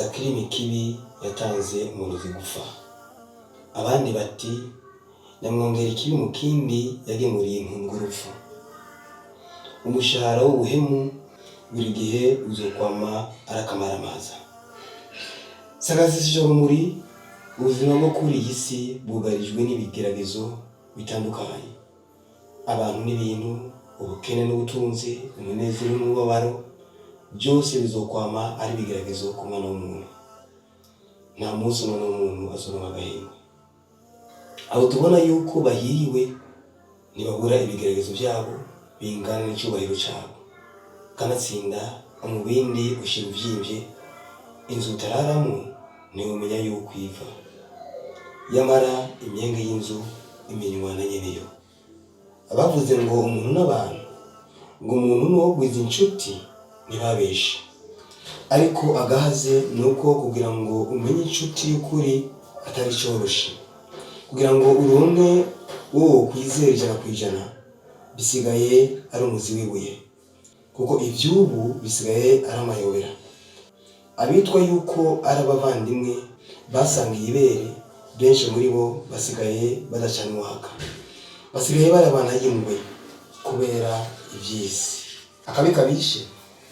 Sakirimi kibi yatanze umurozi gupfa. Abandi bati nyamwongera ikibi mu kindi yagemuriye intungu urupfu. Umushahara w'ubuhemu buri gihe uzokwama arakamaramaza. Sagazisije urumuri, ubuzima bwo kuri iyi si bwugarijwe n'ibigeragezo bitandukanye. Abantu n'ibintu, ubukene n'ubutunzi, umunezero n'umubabaro, byose bizokwama ari ibigeragezo ku mwana w'umuntu. Nta munsi umwana w'umuntu azoronka agahenge. Abo tubona yuko bahiriwe ntibabura ibigeragezo byabo bingana n'icyubahiro cyabo. Kanatsinda mu bindi ushira uvyimvye, inzu utararamo ntiwumenya yuko iva. Yamara imyenge y'inzu imenywa na nyeneyo. Abavuze ngo umuntu n'abantu, ngo umuntu n'uwogwiza inshuti ntibabeshe. Ariko agahaze nuko kugira ngo umenye inshuti y'ukuri atari cyoroshe. Kugira ngo uronke wowe kwizera 100% bisigaye ari umuzi w'ibuye. Kuko ivyubu bisigaye ari amayobera. Abitwa yuko ari abavandimwe basangiye ibere, benshi muri bo basigaye badacanwa haka. Basigaye barabana y'ingwe kubera ivyisi. Akabi kabishe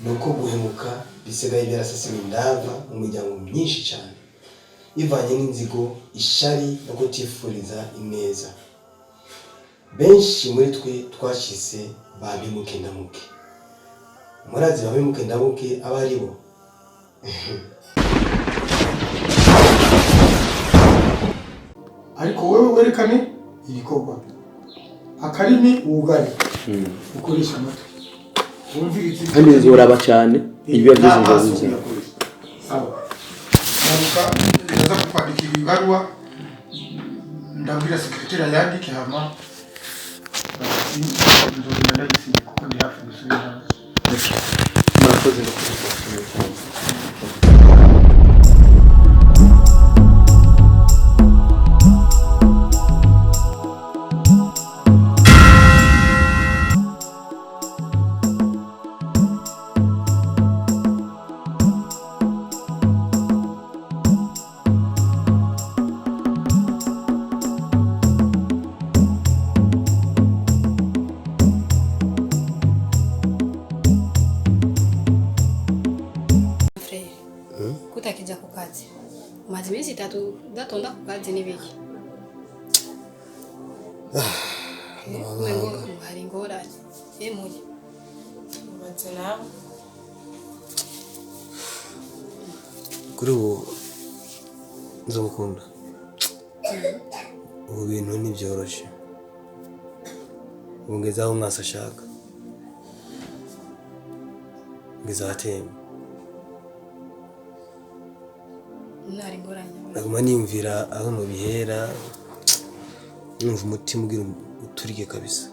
nuko guhemuka bisigaye byarasasiwe indava mu miryango myinshi cyane, bivanye n'inzigo, ishari no kutifuriza ineza. Benshi muri twe twashise babimuke ndamuke. Murazi babimuke ndamuke aba ari bo. Ariko wewe werekane ibikorwa. Akarimi wugari ukoresha amatwi. Wumvirize kandi zoraba cyane ibyo byose. Sawa. Naruka ndaza kukwandikira ibaruwa, ndabwira sekretari yandike hama nzogenda ndagisinya kuko ndi hafi gusubira. Murakoze no kumusubira. Kutakija ku kazi. Mazi mezi 3 datonda ku kazi nibiki. Ngo hari ngora. Emuye. Batsana. Kuri ubu nzomukunda. Ubu bintu ntibyoroshye. Ungezaho mwasa ashaka. Ngizatemba. Nari ngoranya. Naguma niyumvira aho mu bihera, numva umutima ugira uturike kabisa.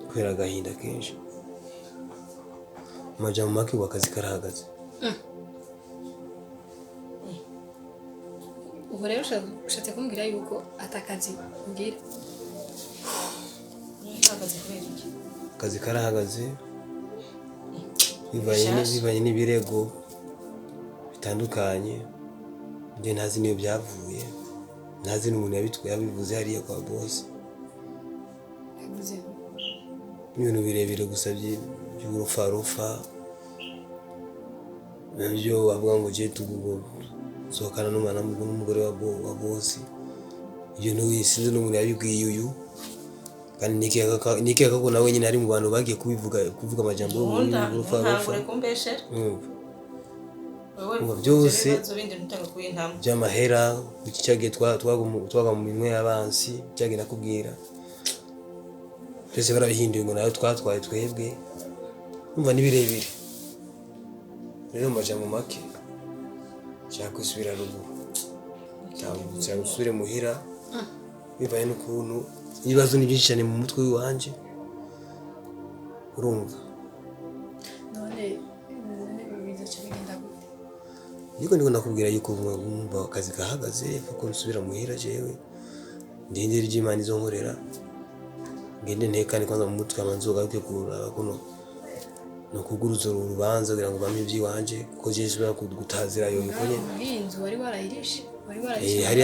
Kubera agahinda kenshi. Maja mu make wakazi karahagaze. Ubu rero ushatse kumbwira yuko atakazi ngira. Akazi kubera iki? Akazi karahagaze. Bivanye n'ibirego bitandukanye. Nde ntazi niyo byavuye. Ntazi n'umuntu yabivuze hariya kwa boss. Yavuze ibintu birebire gusa by'urufarufa. Nabyo bavuga ngo je sohokana n'umugore wa boss. Ibyo ntiwisinze n'umuntu yabibwiye uyu. Kandi nikeka ko nawe nyine ari mu bantu bagiye kuvuga amajambo y'urufarufa. Ngo byose by'amahera cyagiye twaga mu minwe y'abansi cyagiye nakubwira. Byose barabihinduye ngo nayo twatwaye twebwe. Umva nibirebire. Rero maja mu make cyakwisubira ruguru. Cyagusubire muhira. Bivaye n'ukuntu ibibazo ni byinshi cyane mu mutwe wanje. Urumva? none biza cyabigenda gute? Niko nakubwira yuko umva akazi kahagaze kuko nsubira muhira jewe. Ndindira ry'Imana izo nkorera. Ngende ntekane kwanza mu mutwe amanzoga yo kuraba kuno no kuguruza urubanza kugira ngo bampe iby'iwanje ko je nshobora gutazira yo nikonye inzu wari warayirishe hari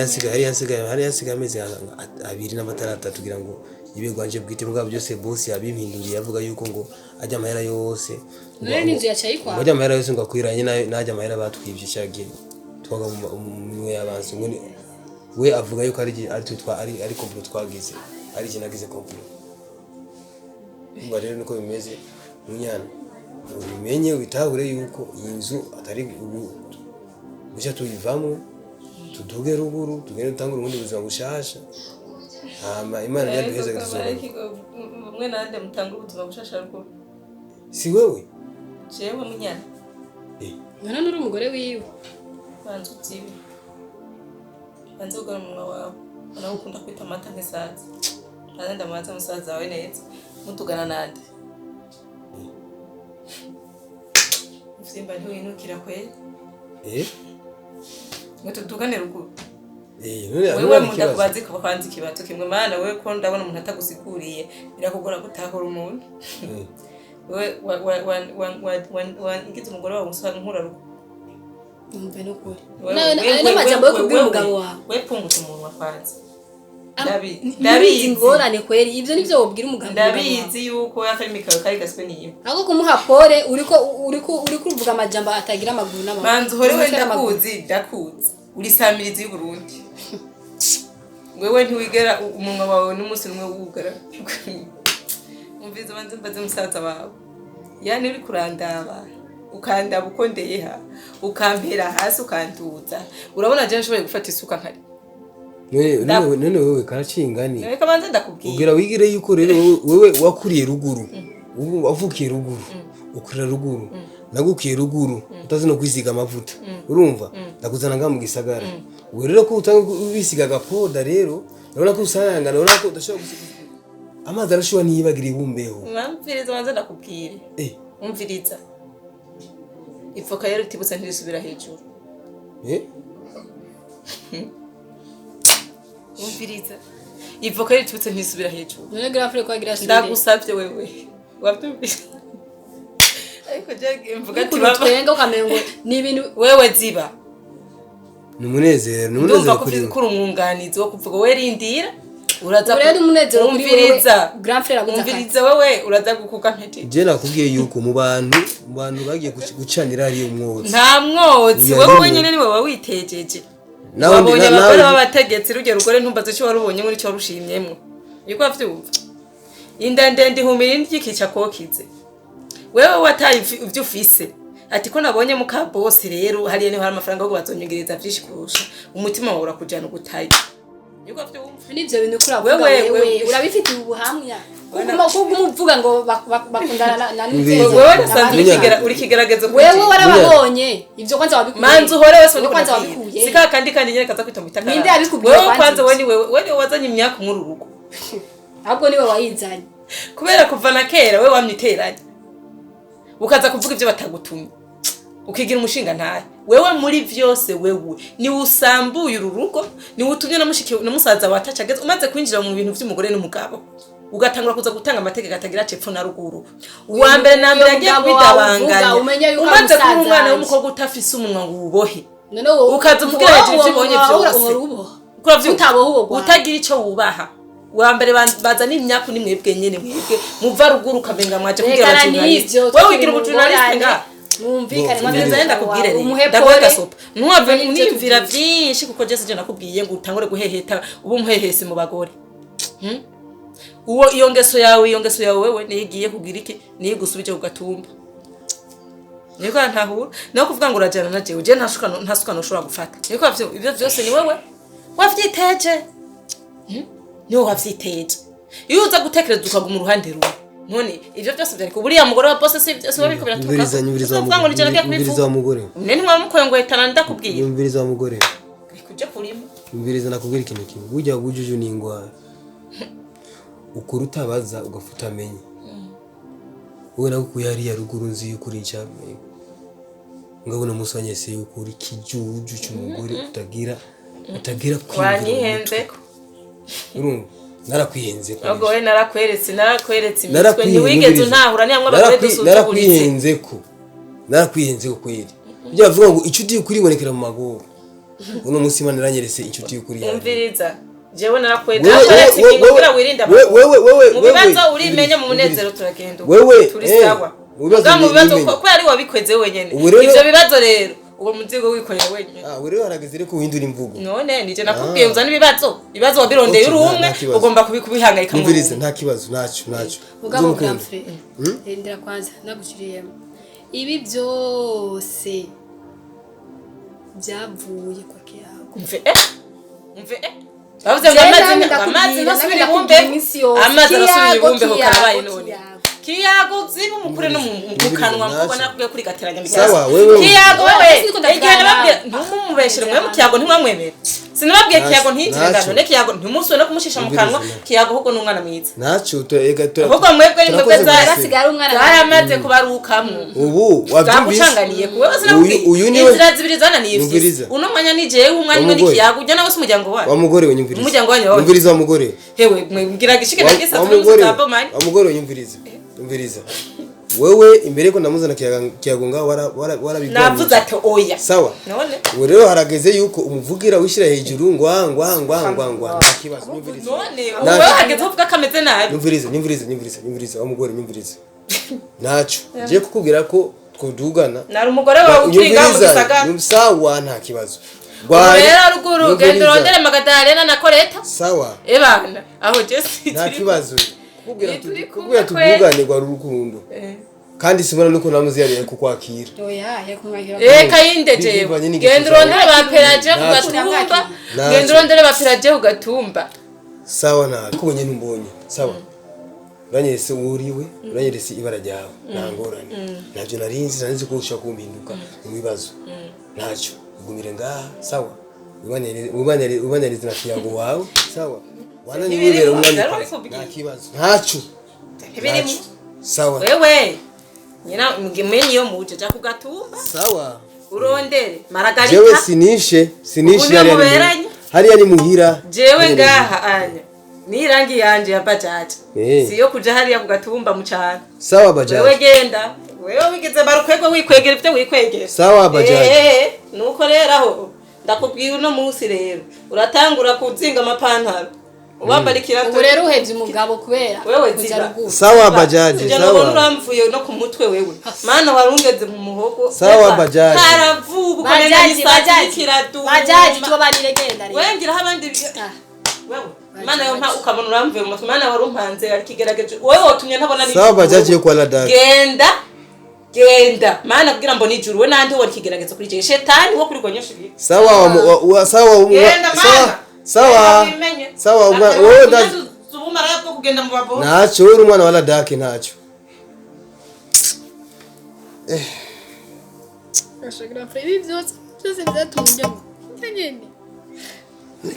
hasigaye amezi abiri n'amatarata tugira ngo ibe gwanje bwite mugabo byose boss yabimpinduriye avuga yuko ngo ajya amahera yose none n'inzu yacaye kwa ajya amahera yose ngo akwiranye najya amahera batwivye cyage twaga mu yabanze ngo we avuga yuko ari complot twagize ari je nagize complot ngo rero niko bimeze munyana ubimenye witahure yuko iyi nzu atari buja tuyivamo tuduge ruguru tugende tangura ubundi buzima bushasha hama imana yaduheza gatuzoba mwe nande mutanga ubuzima bushasha ruguru si wewe jewe munyana none nuri umugore wiwe banzu zibi banzu ugana umunwa wawe nawe ukunda kwita amata nk'isazi arenda amaza musaza wawe neza mutugana nande Simba ntiwinukira kweli ngo tutugane ruguru wewe munda kubazi ko kwanza ikibazo kimwe mana wewe ko ndabona umuntu atagusiguriye birakugora gutahura umuntu wewe ngize umugore wawe usanga nkura ruguru umve n'ukuri n'amajambo yo kubwira umugabo wawe wewe pungutse umuntu wa kwanza ndabizi ngorane kweli ivyo nivyo wobwira umugabo ndabizi yuko yakari mikawe kari gaswe niyo ako kumuha pole uriko uvuga amajambo atagira amaguru n'amaguru manzi hore wenda ndakuzi uri samirizi y'u Burundi wewe ntiwigera umunwa wawe n'umunsi numwe wugara umvize banze mbaze musaza wawe yani uri kurandaba ukandaba ukondeye ha ukampera hasi ukantuza urabona je nshoboye gufata isuka nkari none wewe karacingani reka banze ndakubwiye ugira wigire yuko rero wewe wakuriye ruguru wavukiye ruguru ukurira ruguru nagukiye ruguru utazi no kwisiga amavuta urumva ndakuzana nga mu gisagara we rero ko utanga ubisiga gapoda rero urabona ko usanga urabona ko udashobora amazi arashobora niyibagira ibumbeho mwamviriza banze ndakubwire umviriza ifoka yari tibutse ntirisubira hejuru umviriza ivoka yari tibutse ntirisubira hejuru none grafre ko agira subire ndagusavye wewe wabyumvise ariko je mvuga ati baba twenga ukamengo ni ibintu wewe ziba numunezero kuri umwunganizi wo kuvuga we rindira uraza urede umunezero umviriza grafre umviriza wewe uraza gukuka mpeti je nakubwiye yuko mu bantu bagiye gucanira ari umwotsi nta mwotsi wewe nyene niwe wawitejeje wabonye abagore b'abategetsi rugero rugore ntumbaze cyo warubonye muri cyo warushimyemwe yuko avyumva inda ndende ihumira indikica kokize wewe wataye ivyo ufise ati ko nabonye muka boss rero hariye niho hari amafaranga yo bazonyongereza vyinshi kurusha umutima wawe urakujana gutaye yuko avyumva n'ivyo bintu kuravuga wewe urabifitiye ubuhamya kumuvuga ngo bakundana na wewe nasanzwe uri kigerageza wewe warababonye ivyo kwanza wabikuye manzi uhore wese kwanza wabikuye sika kandi niye kaza kwita mitaka ninde abikubwiye wewe kwanza wewe wazanye imyaka muri urugo ahubwo niwe wayizanye kubera kuva na kera wewe wamniteranye ukaza kuvuga ivyo batagutumye ukigira umushinga ntaye wewe muri vyose wewe ni usambuye ururugo ni utumye na musaza watacageze umaze kwinjira mu bintu vy'umugore n'umugabo ugatangura kuza gutanga amategeko atagira cepfo na ruguru uwa mbere na mbere agiye kwidabanganya umaze kuba umwana w'umukobwa utafise umunwa ngo ubohe ukaza uvugira hejuru ivyo ubonye vyose utagira ico wubaha wa mbere bazana imyaku ni mwebwe nyene mwebwe muva ruguru ukamenga mwaje kugira abajournalist wewe wigira ubujournalist nga mwumvikane mwameze nda kubwire ndagwega sopa ntwave nivira vyinshi kuko Jesse je nakubwiye ngo utangore guheheta ubu muhehese mu bagore uwo iyo ngeso yawe wewe nigiye kugira iki niye gusubije kugatumba niko ntahura no kuvuga ngo urajana na jewe je ntasuka no shobora gufata niko ivyo vyose ni wewe wavyiteje niho wavyiteje iyo uza gutekereza ukaguma uruhande rumwe none ivyo byose byari kuburiya mugore wa boss si wabiko biratuka nyumviriza umugore nene mwamukoye ngo etana ndakubwiye nyumviriza umugore kuje kurima nyumviriza nakubwira ikintu kimwe burya bujuju ni ingwara ukuri utabaza ugafuta amenye wowe nagukuye hariya ruguru nzi yuko uri incame ngabona musanye se yuko uri kijuju cy'umugore utagira kwanyihenze urumva narakwihenze ko ubwo we narakweretse imitwe ntiwigeze untahura ni hamwe abagore dusuzuguritse narakwihenze ko kweri ibyo bavuga ngo inshuti y'ukuri ibonekera mu maguru uno munsi Imana iranyeretse inshuti y'ukuri umviriza jewe narakweretse ingingo kugira wirinde wewe mu bibazo urimenya mu munezero turagenda turi sawa mu bibazo ko ari wabikweze wenyene ivyo bibazo rero uwo muzigo wikorera wenyene rero harageze rero kuhindura imvugo none nije nakubwiye uzana ibibazo wabirondeye uri umwe ugomba kubihangayika mu umvirize nta kibazo naco mugabo Godfrey ndira kwanza nagushiriyemo ibi byose byavuye kwa Kiyago umve bavuze ngo amazi nasubira ibumbe amazi nasubira ibumbe ho karabaye none Kiyago ziba umukure no mu kanwa mvuga nakubwiye kuri gateranya migasa Kiyago wewe igihe nababwiye ntumumubeshire mwe mu Kiyago ntimwamwemera sinababwiye Kiyago ntitirengana none Kiyago ntimuswe no kumushisha mu kanwa Kiyago ahubwo n'umwana mwiza naco ahubwo mwebwe zasigara umwana zaramaze kubarukamwe ubu wabyumvise kuwe uyu niwe inzira zibiri zananiye ifisi uno mwanya ni jewe umwana ni Kiyago ujya nawe umuryango wawe wamugore we nyumviriza umuryango wanyu nyumviriza wamugore hewe mwibwira gishike na gisa tumutambo mani wamugore we nyumviriza wewe imbere ko ndamuzana Kiyago ngaho warabigwana navuze ati oya sawa none ubu rero harageze yuko umuvugira wishira hejuru ngwa kibazo nyumviriza none ubu hageze uvuga kameze nabi nyumviriza wamugore nyumviriza naco je kukubwira ko twudugana nari umugore wawe ukiga mu gisagara sawa nta kibazo rero ruguru genda urondere Magdalena na Koreta sawa ebana aho Jesse nta kibazo kubwira tuvugane gwa rukundo kandi sibona nuko namuziyariye kukwakira oya yakumwakira kayinde jewe genda urondere baperaje kugatumba genda urondere baperaje kugatumba sawa na kubonye numbonye sawa uranyerese uriwe uranyerese ibara ryawe nangorane navyo narinzi ko ushaka kumpinduka mu bibazo naco ugumire ngaha sawa ubanyaniriza na Kiyago wawe sawa wana niwibera umwanya nta kibazo ntaco sawa wewe nyina mugimeni yo muje ja kugatumba sawa urondere Maragarita jewe sinishe hariya ni muhira jewe ngaha anya nirangi yanje ya bajaji siyo kuja hariya kugatumba mu cyane sawa bajaji wewe genda wewe wigeze barukwego wikwegera ibyo wikwegera sawa bajaji nuko rero aho ndakubwiye uno munsi rero uratangura kuzinga amapantaro ubambarikira ubu rero uhebye umugabo kubera wewe zira sawa bajaji sawa uramvuye no ku mutwe wewe mana warungeze mu muhogo sawa bajaji haravuga bajaji tuba baniregenda rero wengira habandi wewe mana yo mpa ukabona uramvuye mu mutwe mana warumpanze arikigerageje wewe wotumye ntabona ni sawa bajaji yo kwa ladaka genda mana kugira mbone ijuru we nandi wari kigerageza kuri je shetani wo kuri gonyosha ibi sawa sawa wewe ndazubumara yako kugenda mu babo nacho uri umwana wa ladaka nacho ashagara frebi byose byatumye nyene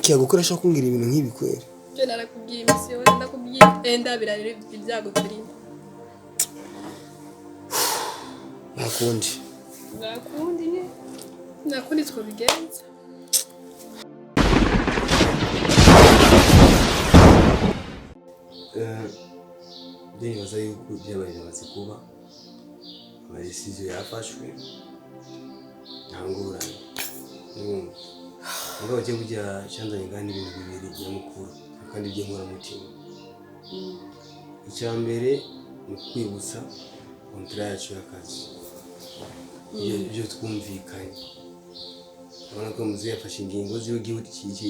Kiyago koresha kungira ibintu nk'ibi kwera je narakubwiye imisiyo ndakubwiye ndabira rero ibyago turimo nakundi two bigenza ndibaza yuko byabaye bimaze kuba amadesiziyo yafashwe nta ngorane ngo bagiye kujya cyanzanye kandi ibintu bibiri nyamukuru kandi by'inkoramutima icya mbere ni kwibutsa kontara yacu y'akazi ibyo twumvikanye urabona ko muzi yafashe ingingo ziwe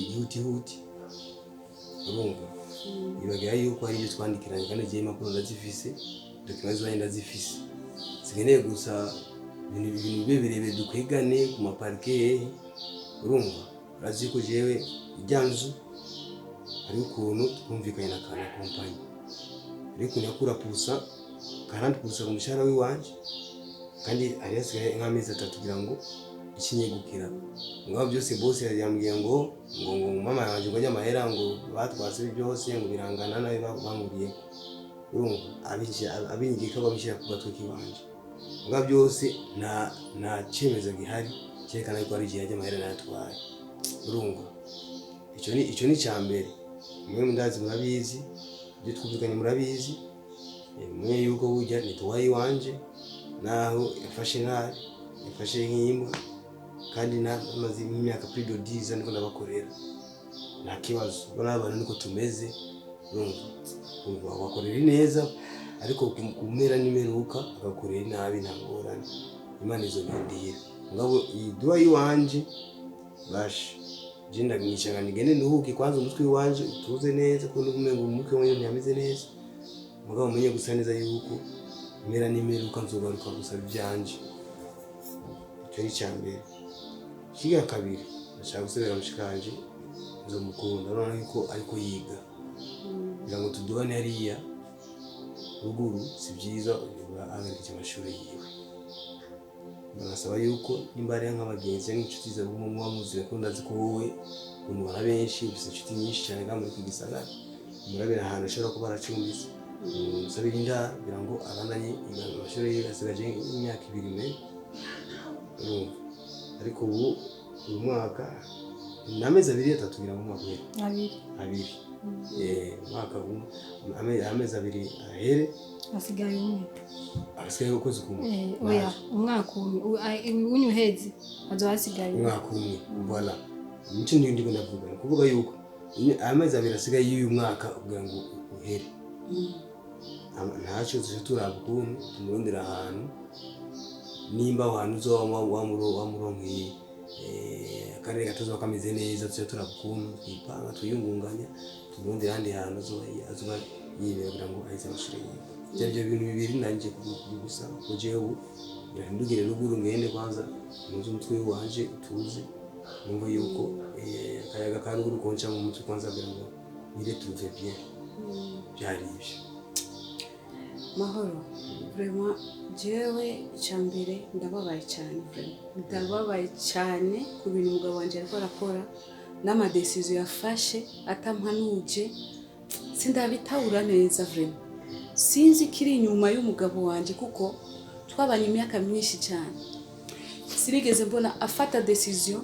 gihutihuti urumva bibagira yuko hari ibyo twandikiranye kandi igihe impapuro ndazifise dokima zibaye ndazifise zikeneye gusa ibintu birebire dukwigane ku maparike urumva urazi ko jewe ijyanzu hari ukuntu twumvikanye na kana kompanyi ariko nyakura pusa 40% ku mushahara w'iwanje kandi ari yasigaye nk'amezi 3 kugira ngo ikinyegukira ngabo byose boss yambwiye ngo mama yanje ngo nyamahera ngo batwase byose ngo birangana nawe banguriye urumva abinjika babishira ku gatwe kiwanje ngabo byose nta cyemezo gihari cyerekana ko ari gihe y'amahera natwaye urumva icyo ni cyambere mwe ndazi murabizi ibyo twumvikanye murabizi mwe yuko burya ni tuwayi wanje naho yafashe nabi yafashe nk'imbwa kandi namaze imyaka plus de 10 ans niko nabakorera nta kibazo bana abantu niko tumeze urumva wakorera neza ariko kumera nimeruka agakorera nabi ntangorane Imana izo bindira ngabo idua yiwanje bash jinda mwichanga nigende nduhuke kwanza umutwe wanje utuze neza ko nukumengo umutwe wanyu ntiyameze neza mugabo umenye gusa neza yuko mera nimeruka nzogaruka gusaba ibyanje cyo cyambere kiga kabiri ndashaka gusubira mushikanje nzo mukunda urabona yuko ariko yiga kugira ngo tudubane hariya ruguru si byiza agarika amashuri yiwe barasaba yuko nimba ari nk'abagenzi n'inshuti zawe muzi ko ndazi ko wowe umubara benshi ufite inshuti nyinshi cyane kandi muri Gisagara murabera ahantu ashobora kuba aracumbitse musabira inda kugira ngo abandanye amashuri yiwe asigaje imyaka 2 ariko ubu uyu mwaka n'amezi 2-3 kugira ngo umwaka abiri mwaka amezi 2 ahere asigaye umwe asigaye ukwezi kumwe oya umwaka unyuheze azo hasigaye umwaka umwe voilà nicyo ndiko ndavuga kuvuga yuko amezi 2 asigaye y'uyu mwaka kugira ngo uhere ntacyo turabukunu tumurondera ahantu nimba ahantu zo wamuronkiye akarere gatozo kameze neza tujya turabukunu twipanga tuyungunganya tumurondera ahandi hantu azoba yibera kugira ngo ahise amashuri yiwe ibyo bintu bibiri nanjye gusa kujeho ndugire ruguru ngende kwanza muzi umutwe wanje utuze numva yuko akayaga ka ruguru konca mu mutwe kwanza kugira ngo nire tuve bien byari ibyo mahoro vraiment jewe cyambere ndababaye cyane ndababaye cyane ku bintu umugabo wanje ariko arakora n'ama decision yafashe atampanuje sindabitahura neza vraiment sinzi kiri inyuma y'umugabo wanje kuko twabanye imyaka myinshi cyane sinigeze mbona afata decision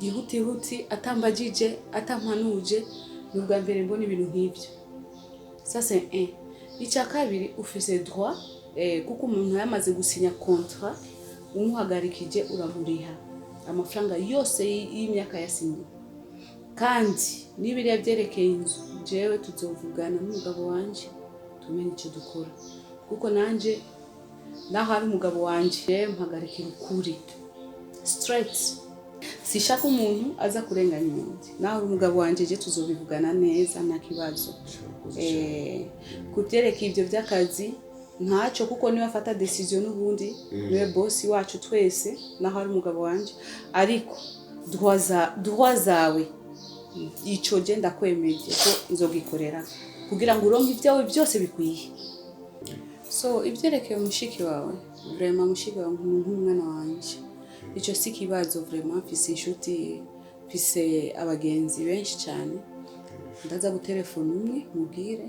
yihuti atambagije atampanuje n'ubwa mbere mbona ibintu nk'ibyo ça c'est un icya kabiri ufise droit kuko umuntu yamaze gusinya contrat umuhagarikije uramuriha amafaranga yose y'imyaka yasinye kandi nibiri yabyerekeye inzu jewe tuzovugana n'umugabo wanje tumenye icyo dukora kuko nanje naho ari umugabo wanje mpagarikira ukuri straight sishaka umuntu aza kurenganya undi naho umugabo wanje je tuzobivugana neza nta kibazo kubyerekeye ibyo by'akazi ntacyo kuko niwe afata decision n'ubundi niwe boss wacu twese naho ari umugabo wanje ariko droit zawe ico je ndakwemeje ko izogikorera kugira ngo uronke ibyawe byose bikwiye so ibyerekeye umushiki wawe vraiment mushiki wawe nk'umwana wanje icyo si kibazo vraiment mfise inshuti mfise abagenzi benshi cyane ndaza gutelefona umwe mubwire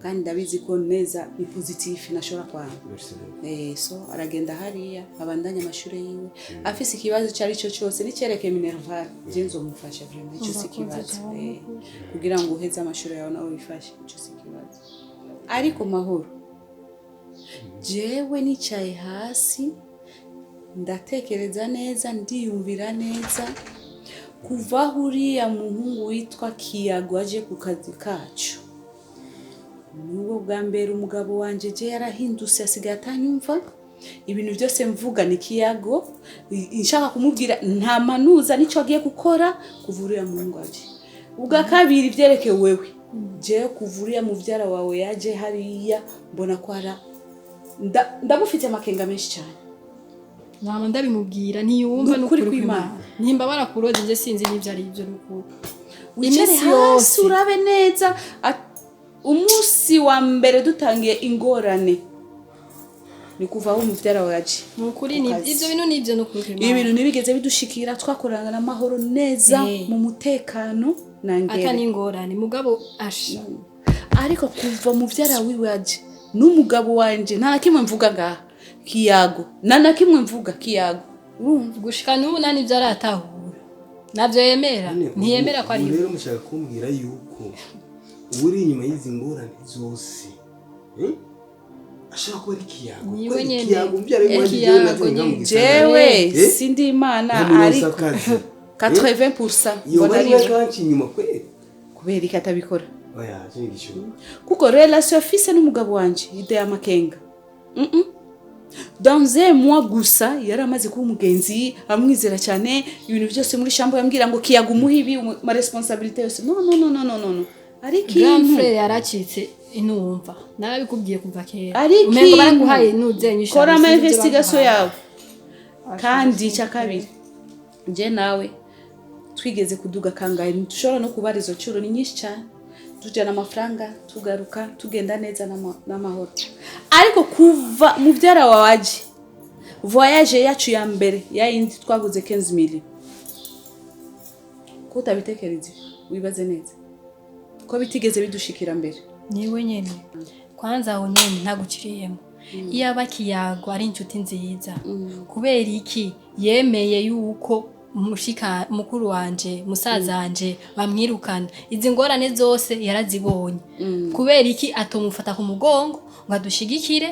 kandi ndabizi ko neza ni positif nashobora kwanga so aragenda hariya abandanya amashuri yiwe afise ikibazo cyari cyo cyose nicyerekeye minerval je nzomufasha vraiment icyo si kibazo kugira ngo uheze amashuri yawe nawe bifashe icyo si kibazo ariko mahoro jewe nicaye hasi ndatekereza neza ndiyumvira neza kuva huriya muhungu witwa Kiyago aje ku kazi kacu n'ubwo bwa mbere umugabo wanje je yarahindutse asigaye atanyumva ibintu byose mvuga ni Kiyago nshaka kumubwira nta manuza nico agiye gukora kuvurira muhungu aje ubwa kabiri byerekeye wewe je kuvurira muvyara wawe yaje hariya mbona ko ara ndamufite amakenga menshi cyane nama ndabimubwira ntiyumva n'ukuri kw'Imana nimba barakuroze nje sinzi n'ibyo ari ibyo n'ukuri iminsi yose urabe neza umunsi wa mbere dutangiye ingorane ni kuva aho umuvyara waje n'ukuri ni ibyo bintu n'ibyo n'ukuri kw'Imana ibintu nibigeze bidushikira twakorana n'amahoro neza mu mutekano nangere atani ingorane mugabo asha ariko kuva umuvyara wiwe aje n'umugabo wanje nta kimwe mvuga ngaha Kiyago nana kimwe mvuga Kiyago gushika n'ubu nani byo aratahura navyo yemera ntiyemera ko ari rero mushaka kumbwira yuko uri inyuma y'izi ngorane zose ashaka kuba ari Kiyago Niwe nyene. Kiyago mbyare Kiyago jewe sindi imana ariko 80% iyo mbona bari ari kanci inyuma kweli kubera iki atabikora oya cyo gisho kuko relation afise n'umugabo wanje ide y'amakenga dans un mois gusa yaramaze kuba umugenzi amwizera cyane ibintu byose muri shambo yambwira ngo Kiyago umuhibi ma responsabilité yose no ari Grand kintu frère yaracitse inumva narabikubwiye kuva kera ari umengo baraguhaye nuzenyisha kora ama investigation yawe kandi cya kabiri je nawe twigeze kuduga kangaye dushobora no kubara izo curo ni nyinshi cyane tujana amafaranga tugaruka tugenda neza n'amahoro ariko kuva mu byara wawaje voyage yacu ya mbere ya indi twaguze 15 million ko tabitekereze wibaze neza ko bitigeze bidushikira mbere niwe nyene kwanza aho nyene ntaguciriyemo iyo aba Kiyago ari inshuti nziza kubera iki yemeye yuko mukuru wanje musaza wanje bamwirukana izi ngorane zose yarazibonye kubera iki atomufata ku mugongo ngo adushigikire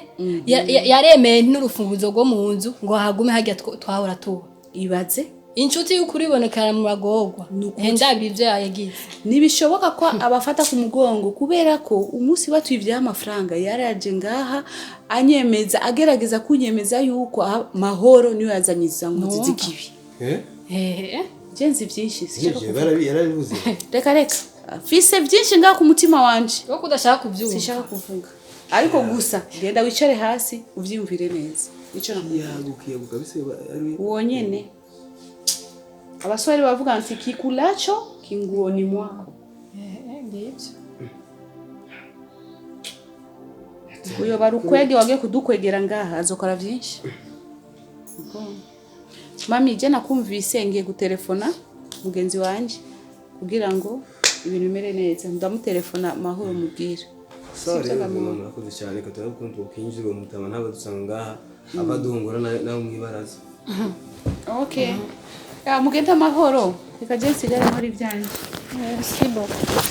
yaremeye n'urufunguzo rwo mu nzu ngo hagume hajya twahora tuba ibaze inshuti y'ukuri ibonekana mu bagorwa ndabira ivyo yagize nibishoboka ko abafata ku mugongo kubera ko umunsi batwivye amafaranga yaraje ngaha anyemeza agerageza kunyemeza yuko mahoro niyo yazanyiza ngo zikibi jenzi byinshi yarabivuze reka fise byinshi ngaha ku mutima wanje wo kudashaka kubyumva sishaka kuvuga ariko gusa genda wicare hasi uvyumvire neza ico Kiyago kabisa ari wonyene abaswali bavuga nti kikulacho kinguoni mwako ndivyo uyo barukwege wage kudukwegera ngaha azokora byinshi mami je nakumvise ngiye gutelefona mugenzi wanje kugira ngo ibintu bimere neza ndamutelefona mahoro mubwira sorry mama nakoze cyane ko turakuntu ukinjira mu mutama ntabwo dusanga ngaha abadungura nawe mwibaraza okay ya mugenda mahoro reka je nsigare muri byanje merci beaucoup